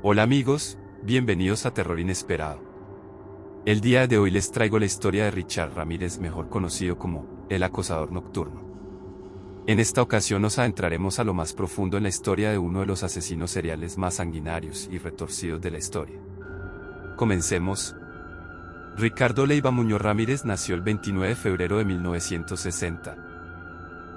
Hola amigos, bienvenidos a Terror Inesperado. El día de hoy les traigo la historia de Richard Ramírez, mejor conocido como el acosador nocturno. En esta ocasión nos adentraremos a lo más profundo en la historia de uno de los asesinos seriales más sanguinarios y retorcidos de la historia. Comencemos. Ricardo Leiva Muñoz Ramírez nació el 29 de febrero de 1960.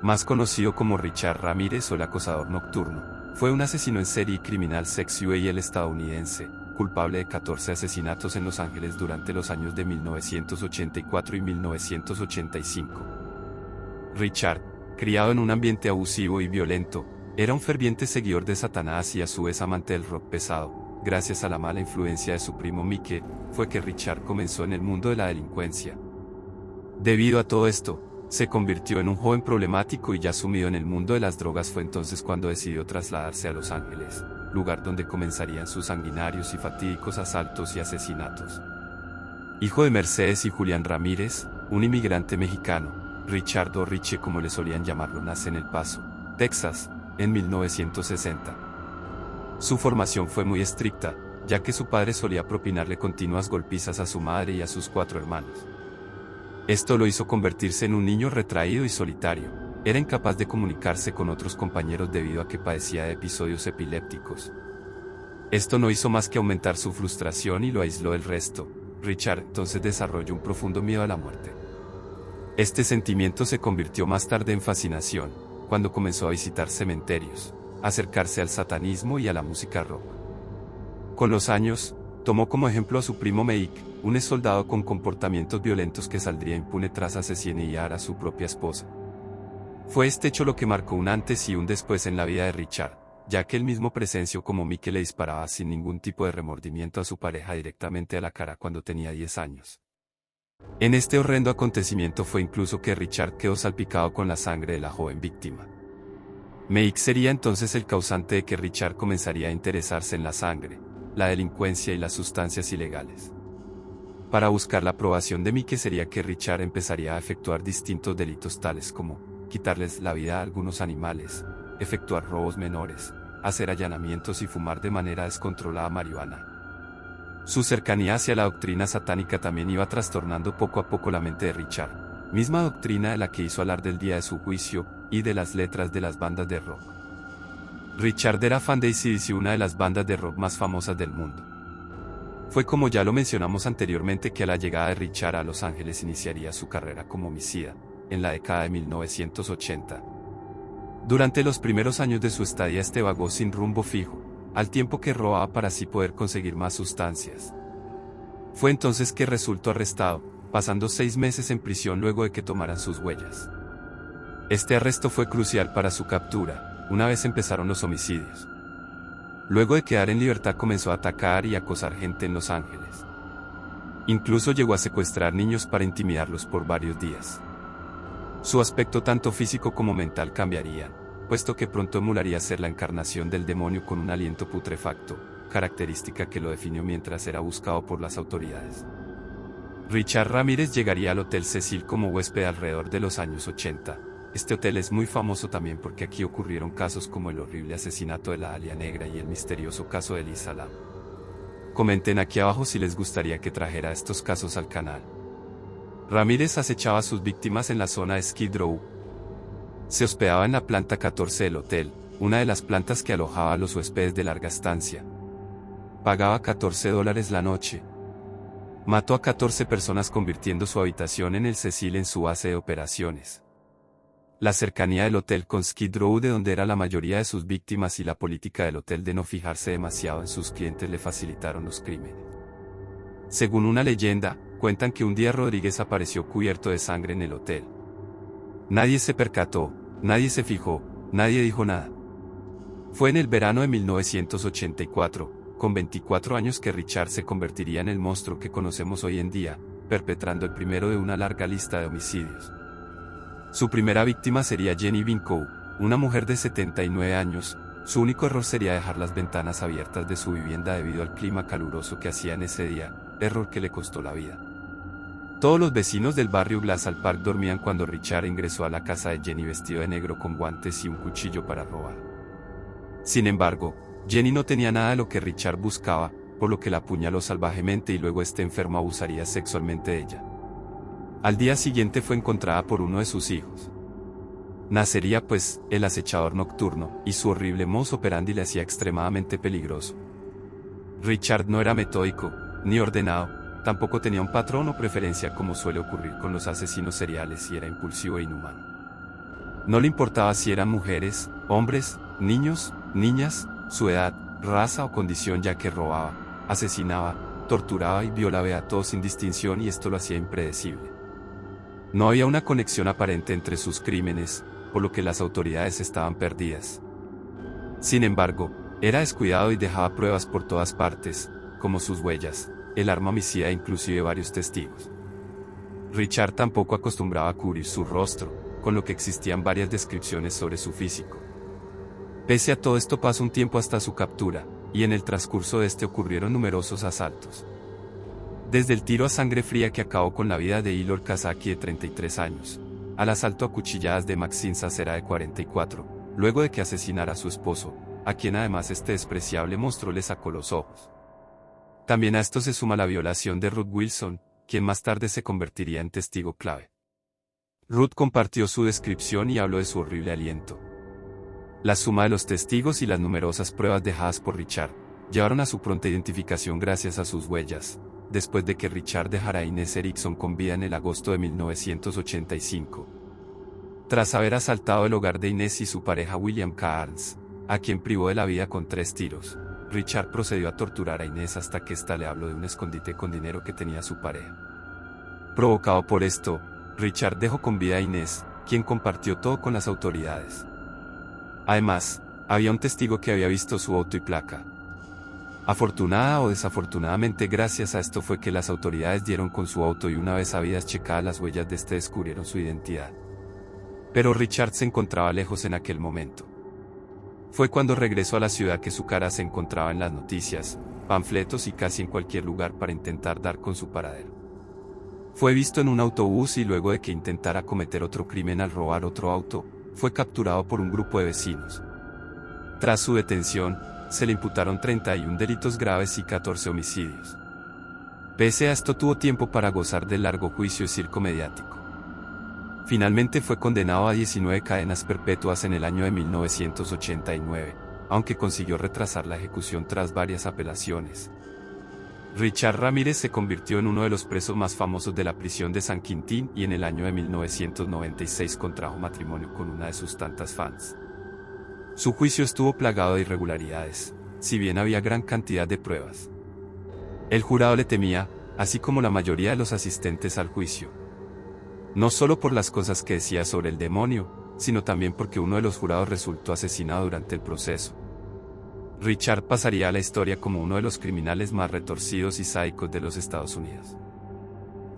Más conocido como Richard Ramírez o el acosador nocturno. Fue un asesino en serie y criminal sexual estadounidense, culpable de 14 asesinatos en Los Ángeles durante los años de 1984 y 1985. Richard, criado en un ambiente abusivo y violento, era un ferviente seguidor de Satanás y a su vez amante del rock pesado. Gracias a la mala influencia de su primo Mike, fue que Richard comenzó en el mundo de la delincuencia. Debido a todo esto, se convirtió en un joven problemático y ya sumido en el mundo de las drogas. Fue entonces cuando decidió trasladarse a Los Ángeles, lugar donde comenzarían sus sanguinarios y fatídicos asaltos y asesinatos. Hijo de Mercedes y Julián Ramírez, un inmigrante mexicano, Richard o Richie como le solían llamarlo, nace en El Paso, Texas, en 1960. Su formación fue muy estricta, ya que su padre solía propinarle continuas golpizas a su madre y a sus 4 hermanos. Esto lo hizo convertirse en un niño retraído y solitario. Era incapaz de comunicarse con otros compañeros debido a que padecía de episodios epilépticos. Esto no hizo más que aumentar su frustración y lo aisló del resto. Richard entonces desarrolló un profundo miedo a la muerte. Este sentimiento se convirtió más tarde en fascinación, cuando comenzó a visitar cementerios, acercarse al satanismo y a la música rock. Con los años, tomó como ejemplo a su primo Mike, un exsoldado con comportamientos violentos que saldría impune tras asesinar a su propia esposa. Fue este hecho lo que marcó un antes y un después en la vida de Richard, ya que él mismo presenció como Mike le disparaba sin ningún tipo de remordimiento a su pareja directamente a la cara cuando tenía 10 años. En este horrendo acontecimiento fue incluso que Richard quedó salpicado con la sangre de la joven víctima. Mike sería entonces el causante de que Richard comenzaría a interesarse en la sangre, la delincuencia y las sustancias ilegales. Para buscar la aprobación de Mike sería que Richard empezaría a efectuar distintos delitos tales como quitarles la vida a algunos animales, efectuar robos menores, hacer allanamientos y fumar de manera descontrolada marihuana. Su cercanía hacia la doctrina satánica también iba trastornando poco a poco la mente de Richard, misma doctrina de la que hizo hablar del día de su juicio y de las letras de las bandas de rock. Richard era fan de AC/DC, una de las bandas de rock más famosas del mundo. Fue como ya lo mencionamos anteriormente que a la llegada de Richard a Los Ángeles iniciaría su carrera como homicida, en la década de 1980. Durante los primeros años de su estadía vagó sin rumbo fijo, al tiempo que robaba para así poder conseguir más sustancias. Fue entonces que resultó arrestado, pasando 6 meses en prisión luego de que tomaran sus huellas. Este arresto fue crucial para su captura, una vez empezaron los homicidios. Luego de quedar en libertad comenzó a atacar y acosar gente en Los Ángeles. Incluso llegó a secuestrar niños para intimidarlos por varios días. Su aspecto tanto físico como mental cambiaría, puesto que pronto emularía ser la encarnación del demonio con un aliento putrefacto, característica que lo definió mientras era buscado por las autoridades. Richard Ramírez llegaría al Hotel Cecil como huésped alrededor de los años 80. Este hotel es muy famoso también porque aquí ocurrieron casos como el horrible asesinato de la Dalia Negra y el misterioso caso de Elisa Lam. Comenten aquí abajo si les gustaría que trajera estos casos al canal. Ramírez acechaba a sus víctimas en la zona de Skid Row. Se hospedaba en la planta 14 del hotel, una de las plantas que alojaba a los huéspedes de larga estancia. Pagaba $14 la noche. Mató a 14 personas convirtiendo su habitación en el Cecil en su base de operaciones. La cercanía del hotel con Skid Row, de donde era la mayoría de sus víctimas, y la política del hotel de no fijarse demasiado en sus clientes le facilitaron los crímenes. Según una leyenda, cuentan que un día Rodríguez apareció cubierto de sangre en el hotel. Nadie se percató, nadie se fijó, nadie dijo nada. Fue en el verano de 1984, con 24 años, que Richard se convertiría en el monstruo que conocemos hoy en día, perpetrando el primero de una larga lista de homicidios. Su primera víctima sería Jenny Vincow, una mujer de 79 años. Su único error sería dejar las ventanas abiertas de su vivienda debido al clima caluroso que hacía en ese día, error que le costó la vida. Todos los vecinos del barrio Glassell Park dormían cuando Richard ingresó a la casa de Jenny vestido de negro con guantes y un cuchillo para robar. Sin embargo, Jenny no tenía nada de lo que Richard buscaba, por lo que la apuñaló salvajemente y luego este enfermo abusaría sexualmente de ella. Al día siguiente fue encontrada por uno de sus hijos. Nacería pues, el acechador nocturno, y su horrible modus operandi le hacía extremadamente peligroso. Richard no era metódico, ni ordenado, tampoco tenía un patrón o preferencia como suele ocurrir con los asesinos seriales y era impulsivo e inhumano. No le importaba si eran mujeres, hombres, niños, niñas, su edad, raza o condición ya que robaba, asesinaba, torturaba y violaba a todos sin distinción y esto lo hacía impredecible. No había una conexión aparente entre sus crímenes, por lo que las autoridades estaban perdidas. Sin embargo, era descuidado y dejaba pruebas por todas partes, como sus huellas, el arma homicida e inclusive varios testigos. Richard tampoco acostumbraba a cubrir su rostro, con lo que existían varias descripciones sobre su físico. Pese a todo esto pasó un tiempo hasta su captura, y en el transcurso de este ocurrieron numerosos asaltos. Desde el tiro a sangre fría que acabó con la vida de Ilor Kazaki de 33 años, al asalto a cuchilladas de Maxine Sacera de 44, luego de que asesinara a su esposo, a quien además este despreciable monstruo le sacó los ojos. También a esto se suma la violación de Ruth Wilson, quien más tarde se convertiría en testigo clave. Ruth compartió su descripción y habló de su horrible aliento. La suma de los testigos y las numerosas pruebas dejadas por Richard, llevaron a su pronta identificación gracias a sus huellas, después de que Richard dejara a Inez Erickson con vida en el agosto de 1985. Tras haber asaltado el hogar de Inez y su pareja William Carnes, a quien privó de la vida con 3 tiros, Richard procedió a torturar a Inez hasta que ésta le habló de un escondite con dinero que tenía su pareja. Provocado por esto, Richard dejó con vida a Inez, quien compartió todo con las autoridades. Además, había un testigo que había visto su auto y placa. Afortunada o desafortunadamente gracias a esto fue que las autoridades dieron con su auto y una vez habidas checadas las huellas de este descubrieron su identidad. Pero Richard se encontraba lejos en aquel momento. Fue cuando regresó a la ciudad que su cara se encontraba en las noticias, panfletos y casi en cualquier lugar para intentar dar con su paradero. Fue visto en un autobús y luego de que intentara cometer otro crimen al robar otro auto, fue capturado por un grupo de vecinos. Tras su detención, se le imputaron 31 delitos graves y 14 homicidios. Pese a esto tuvo tiempo para gozar del largo juicio y circo mediático. Finalmente fue condenado a 19 cadenas perpetuas en el año de 1989, aunque consiguió retrasar la ejecución tras varias apelaciones. Richard Ramírez se convirtió en uno de los presos más famosos de la prisión de San Quintín y en el año de 1996 contrajo matrimonio con una de sus tantas fans. Su juicio estuvo plagado de irregularidades, si bien había gran cantidad de pruebas. El jurado le temía, así como la mayoría de los asistentes al juicio. No solo por las cosas que decía sobre el demonio, sino también porque uno de los jurados resultó asesinado durante el proceso. Richard pasaría a la historia como uno de los criminales más retorcidos y sádicos de los Estados Unidos.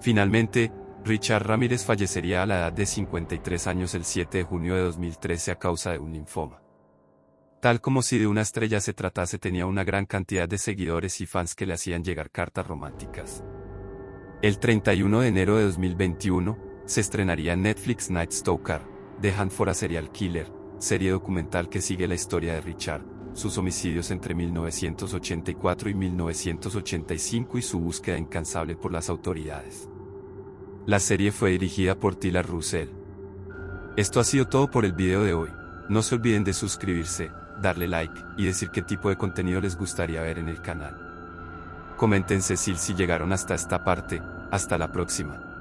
Finalmente, Richard Ramírez fallecería a la edad de 53 años el 7 de junio de 2013 a causa de un linfoma. Tal como si de una estrella se tratase, tenía una gran cantidad de seguidores y fans que le hacían llegar cartas románticas. El 31 de enero de 2021, se estrenaría en Netflix Night Stalker, The Hunt for a Serial Killer, serie documental que sigue la historia de Richard, sus homicidios entre 1984 y 1985 y su búsqueda incansable por las autoridades. La serie fue dirigida por Tyler Russell. Esto ha sido todo por el video de hoy. No se olviden de suscribirse, darle like y decir qué tipo de contenido les gustaría ver en el canal. Comenten si llegaron hasta esta parte. Hasta la próxima.